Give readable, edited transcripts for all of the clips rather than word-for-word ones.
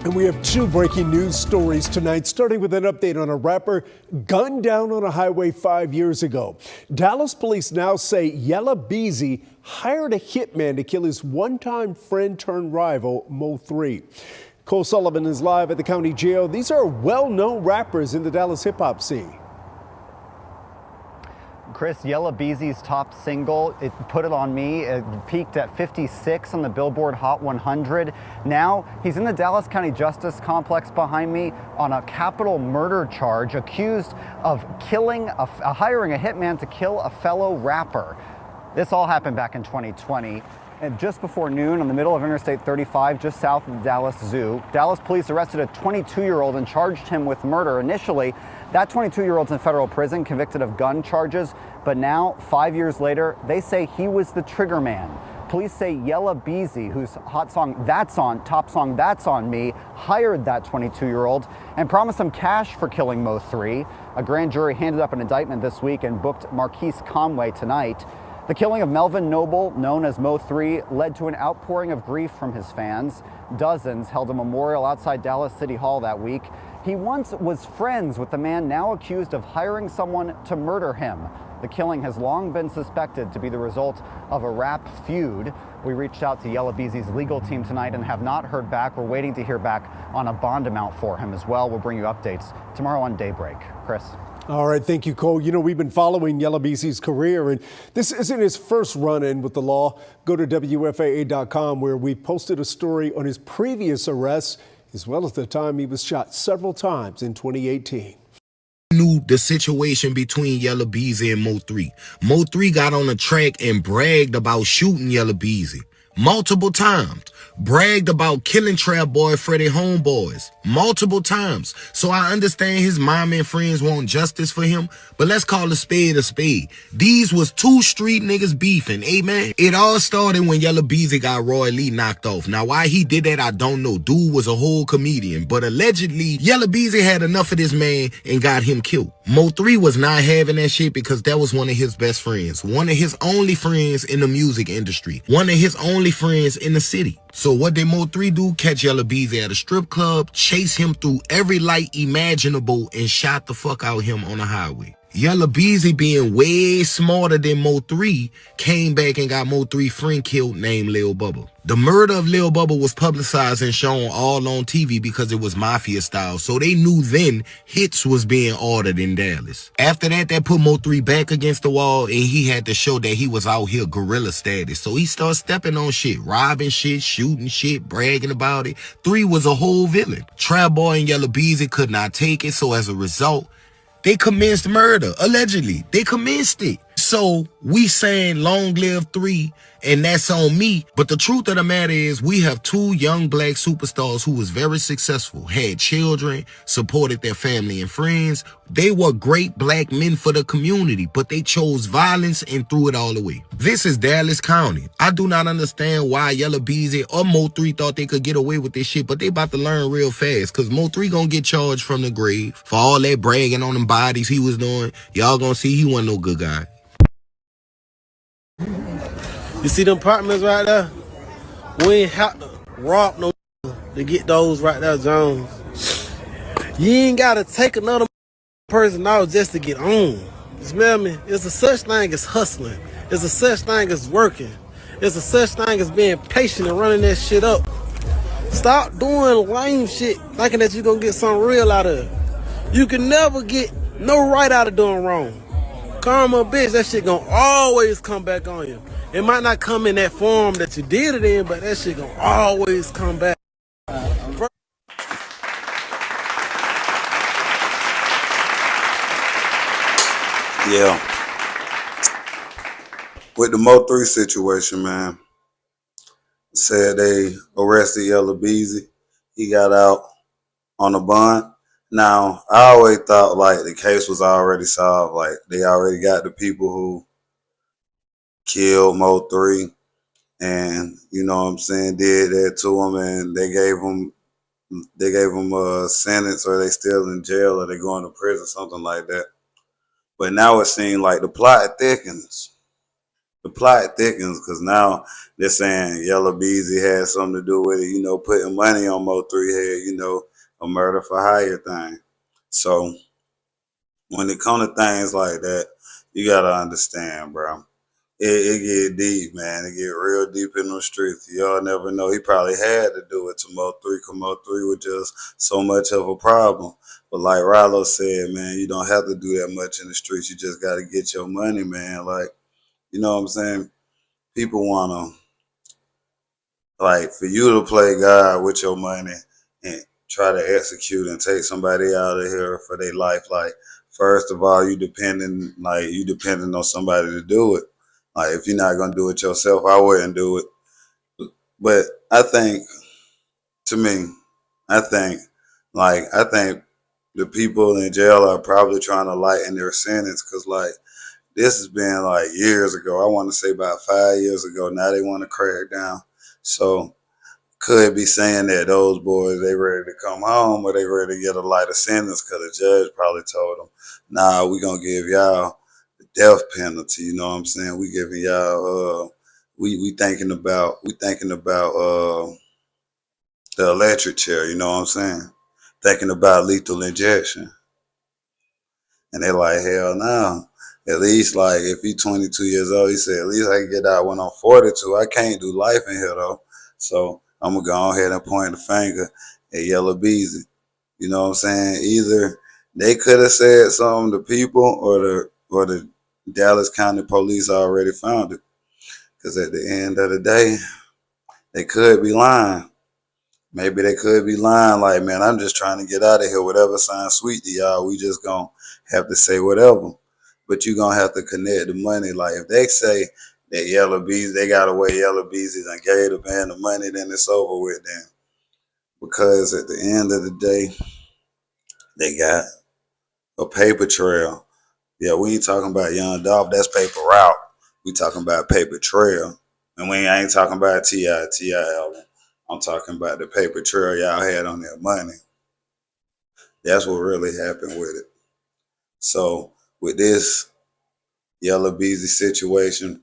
And we have two breaking news stories tonight, starting with an update on a rapper gunned down on a highway 5 years ago. Dallas police now say Yella Beezy hired a hitman to kill his one-time friend turned rival, Mo3. Cole Sullivan is live at the county jail. These are well-known rappers in the Dallas hip-hop scene. Chris, Yella Beezy's top single, It Put It On Me, it peaked at 56 on the Billboard Hot 100. Now he's in the Dallas County Justice Complex behind me on a capital murder charge, accused of hiring a hitman to kill a fellow rapper. This all happened back in 2020. And just before noon, on the middle of Interstate 35, just south of the Dallas Zoo, Dallas police arrested a 22-year-old and charged him with murder. Initially, that 22-year-old's in federal prison, convicted of gun charges. But now, 5 years later, they say he was the trigger man. Police say Yella Beezy, whose top song That's On Me, hired that 22-year-old and promised him cash for killing Mo3. A grand jury handed up an indictment this week and booked Marquise Conway tonight. The killing of Melvin Noble, known as Mo3, led to an outpouring of grief from his fans. Dozens held a memorial outside Dallas City Hall that week. He once was friends with the man now accused of hiring someone to murder him. The killing has long been suspected to be the result of a rap feud. We reached out to Yella Beezy's legal team tonight and have not heard back. We're waiting to hear back on a bond amount for him as well. We'll bring you updates tomorrow on Daybreak. Chris. All right, thank you, Cole. You know, we've been following Yella Beezy's career, and this isn't his first run-in with the law. Go to WFAA.com, where we posted a story on his previous arrests, as well as the time he was shot several times in 2018. Knew the situation between Yella Beezy and Mo3. Mo3 got on the track and bragged about shooting Yella Beezy multiple times. Bragged about killing Trap Boy Freddie Homeboys multiple times. So I understand his mom and friends want justice for him, but let's call a spade a spade. These was two street niggas beefing, amen? It all started when Yella Beezy got Roy Lee knocked off. Now why he did that, I don't know. Dude was a whole comedian, but allegedly Yella Beezy had enough of this man and got him killed. Mo3 was not having that shit because that was one of his best friends, one of his only friends in the music industry, one of his only friends in the city. So what did Mo3 do? Catch Yella Beezy at a strip club, chase him through every light imaginable, and shot the fuck out him on the highway. Yella Beezy, being way smarter than Mo3, came back and got Mo3 friend killed named Lil Bubba. The murder of Lil Bubba was publicized and shown all on TV because it was mafia style, so they knew then hits was being ordered in Dallas. After that, that put Mo3 back against the wall, and he had to show that he was out here gorilla status. So he started stepping on shit, robbing shit, shooting shit, bragging about it. 3 was a whole villain. Trap Boy and Yella Beezy could not take it, so as a result, they commenced murder. Allegedly, they commenced it. So we saying long live 3, and that's on me. But the truth of the matter is we have 2 young black superstars who was very successful, had children, supported their family and friends. They were great black men for the community, but they chose violence and threw it all away. This is Dallas County. I do not understand why Yella Beezy or Mo3 thought they could get away with this shit, but they about to learn real fast, because Mo3 gonna get charged from the grave for all that bragging on them bodies he was doing. Y'all gonna see he wasn't no good guy. You see them apartments right there? We ain't have to rob no to get those right there, Jones. You ain't gotta take another person out just to get on. You smell me? It's a such thing as hustling. It's a such thing as working. It's a such thing as being patient and running that shit up. Stop doing lame shit thinking that you're gonna get something real out of it. You can never get no right out of doing wrong. Karma, bitch, that shit gonna always come back on you. It might not come in that form that you did it in, but that shit gonna always come back. Yeah. With the Mo3 situation, man, said they arrested Yella Beezy. He got out on a bond. Now, I always thought like the case was already solved. Like they already got the people who killed Mo3 and, you know what I'm saying, did that to him, and they gave him a sentence, or they still in jail, or they going to prison, something like that. But now it seems like the plot thickens the plot thickens because now they're saying Yella Beezy had something to do with it, putting money on Mo3 head, a murder for hire thing. So when it comes to things like that, you gotta understand, bro. It get deep, man. It get real deep in the streets. Y'all never know. He probably had to do it to Mo3 because Mo3 was just so much of a problem. But like Rallo said, man, you don't have to do that much in the streets. You just got to get your money, man. Like, you know what I'm saying? People want to, like, for you to play God with your money and try to execute and take somebody out of here for their life. Like, first of all, you depending on somebody to do it. Like, if you're not gonna do it yourself, I wouldn't do it. But I think, to me, I think, I think the people in jail are probably trying to lighten their sentence because, like, this has been like years ago. I want to say about 5 years ago. Now they want to crack down. So could be saying that those boys, they ready to come home or they ready to get a lighter sentence because the judge probably told them, nah, we gonna give y'all the death penalty. You know what I'm saying? We giving y'all we thinking about the electric chair, you know what I'm saying? Thinking about lethal injection. And they like, hell no. At least like if he 22 years old, he said, at least I can get out when I'm 42. I can't do life in here though. So I'm gonna go ahead and point the finger at Yella Beezy. You know what I'm saying? Either they could have said something to people or the Dallas County Police already found it. Cause at the end of the day, they could be lying. Maybe they could be lying like, man, I'm just trying to get out of here. Whatever sounds sweet to y'all, we just gonna have to say whatever. But you gonna have to connect the money. Like if they say that Yella Beezy, they got away Yella Beezy and gave the band the money, then it's over with them. Because at the end of the day, they got a paper trail. Yeah, we ain't talking about Young Dolph, that's paper route. We talking about paper trail. And we ain't talking about T.I. album. I'm talking about the paper trail y'all had on their money. That's what really happened with it. So with this Yella Beezy situation,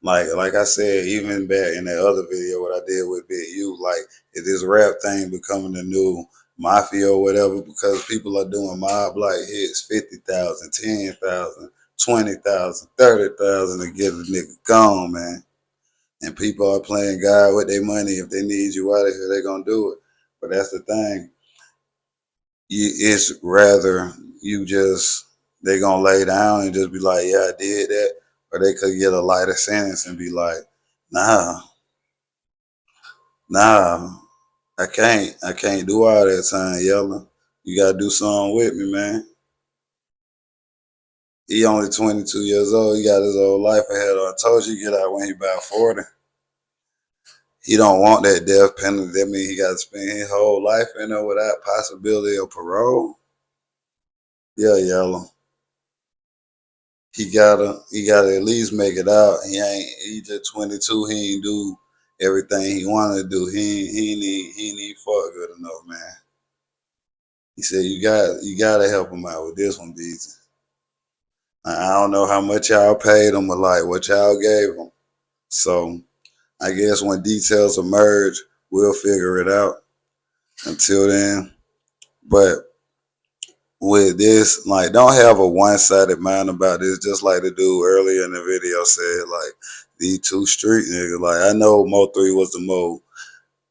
like I said, even back in that other video, what I did with Big U, like is this rap thing becoming the new mafia or whatever? Because people are doing mob like hits, 50,000, 10,000, 20,000, 30,000 to get a nigga gone, man. And people are playing God with their money. If they need you out of here, they're gonna do it. But that's the thing. It's rather they gonna lay down and just be like, yeah, I did that, or they could get a lighter sentence and be like, nah, nah, I can't do all that time, Yella. You gotta do something with me, man. He only 22 years old. He got his whole life ahead of him. I told you get out when he about 40. He don't want that death penalty. That means he got to spend his whole life in there without possibility of parole. Yeah, Yella. He gotta at least make it out. He just 22. He ain't do everything he wanted to do. He ain't even fought good enough, man. He said you gotta help him out with this one, Beezy. I don't know how much y'all paid him or like what y'all gave him. So I guess when details emerge, we'll figure it out. Until then, but with this, like, don't have a one-sided mind about this. Just like the dude earlier in the video said, like, these two street niggas. Like, I know Mo3 was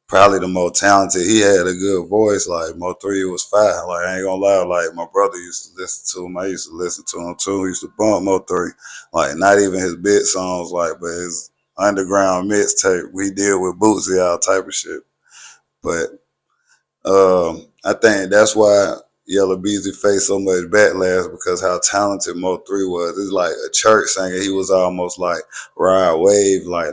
probably the most talented. He had a good voice. Like, Mo3 was fire. Like, I ain't gonna lie. Like, my brother used to listen to him. I used to listen to him too. He used to bump Mo3. Like, not even his bit songs, like, but his underground mixtape. We did with Bootsy, all type of shit. But I think that's why Yella Beezy faced so much backlash because how talented Mo3 was. It's like a church singer. He was almost like Rod Wave. Like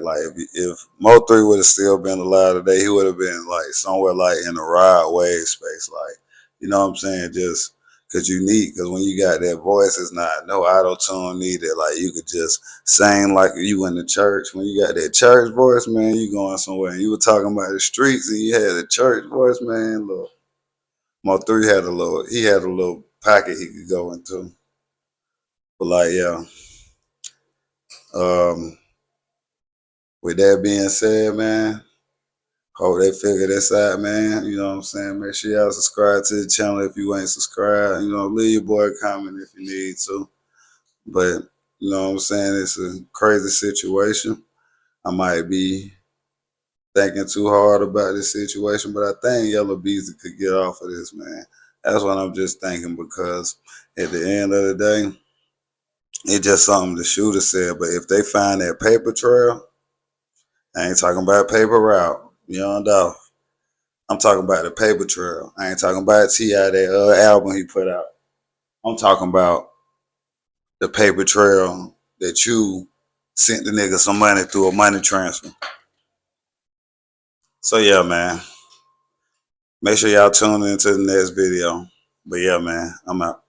if Mo3 would have still been alive today, he would have been like somewhere like in the Rod Wave space. Like, you know what I'm saying? Just because unique. Because when you got that voice, it's not no auto tune needed. Like you could just sing like you in the church. When you got that church voice, man, you going somewhere. And you were talking about the streets and you had a church voice, man. Look, Mo3 had a little pocket he could go into. But like, yeah. with that being said, man, hope they figure this out, man. You know what I'm saying? Make sure y'all subscribe to the channel if you ain't subscribed. You know, leave your boy a comment if you need to. But, you know what I'm saying? It's a crazy situation. I might be thinking too hard about this situation, but I think Yella Beezy could get off of this, man. That's what I'm just thinking, because at the end of the day, it's just something the shooter said. But if they find that paper trail, I ain't talking about paper route, Young Dolph. I'm talking about the paper trail. I ain't talking about T.I., that album he put out. I'm talking about the paper trail that you sent the nigga some money through a money transfer. So yeah, man. Make sure y'all tune into the next video. But yeah, man, I'm out.